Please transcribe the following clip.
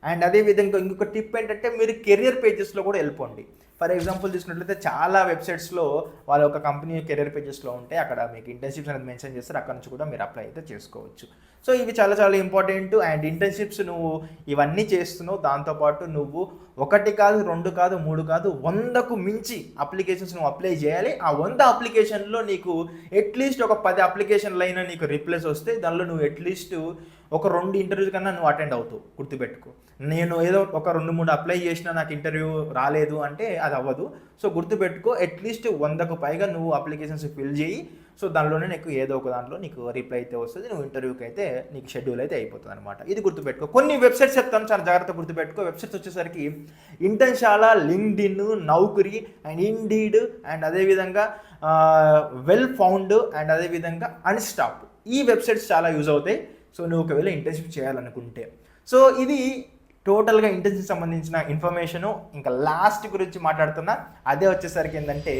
And అదేవిధంగా ఇంకొక tip ఏంటంటే మీరు కెరియర్ పేజెస్లో కూడా వెళ్ళిపోండి. ఫర్ ఎగ్జాంపుల్ తీసుకున్నట్లయితే చాలా వెబ్సైట్స్లో వాళ్ళ ఒక కంపెనీ కెరియర్ పేజెస్లో ఉంటే అక్కడ మీకు ఇంటర్న్షిప్స్ అనేది మెన్షన్ చేస్తారు, అక్కడ నుంచి కూడా మీరు అప్లై అయితే చేసుకోవచ్చు. సో ఇవి చాలా చాలా ఇంపార్టెంట్. అండ్ ఇంటర్న్షిప్స్ నువ్వు ఇవన్నీ చేస్తున్నావు, దాంతోపాటు నువ్వు 1 కాదు 2 కాదు 3 కాదు 100కు మించి అప్లికేషన్స్ నువ్వు అప్లై చేయాలి. ఆ 100 అప్లికేషన్లో నీకు అట్లీస్ట్ ఒక 10 అప్లికేషన్లు అయినా నీకు రిప్లేస్ వస్తే దానిలో నువ్వు అట్లీస్ట్ ఒక 2 ఇంటర్వ్యూస్ కన్నా నువ్వు అటెండ్ అవుతావు. గుర్తుపెట్టుకో, నేను ఏదో ఒక 2-3 అప్లై చేసినా నాకు ఇంటర్వ్యూ రాలేదు అంటే అది అవ్వదు. సో గుర్తుపెట్టుకో, అట్లీస్ట్ 100కు పైగా నువ్వు అప్లికేషన్స్ ఫిల్ చేయి. సో దానిలోనే నీకు ఏదో ఒక దాంట్లో నీకు రిప్లై అయితే వస్తుంది, నువ్వు ఇంటర్వ్యూకి అయితే నీకు షెడ్యూల్ అయితే అయిపోతుంది అనమాట. ఇది గుర్తుపెట్టుకో. కొన్ని వెబ్సైట్స్ చెప్తాను, చాలా జాగ్రత్తగా గుర్తుపెట్టుకో. వెబ్సైట్స్ వచ్చేసరికి Internshala, LinkedIn, Naukri and Indeed and అదేవిధంగా వెల్ ఫౌండ్ అండ్ అదేవిధంగా అన్స్టాప్, ఈ వెబ్సైట్స్ చాలా యూజ్ అవుతాయి. సో నువ్వు ఒకవేళ ఇంటర్న్షిప్ చేయాలనుకుంటే. సో ఇది టోటల్గా ఇంటర్న్షిప్ సంబంధించిన ఇన్ఫర్మేషను. ఇంకా లాస్ట్ గురించి మాట్లాడుతున్నా, అదే వచ్చేసరికి ఏంటంటే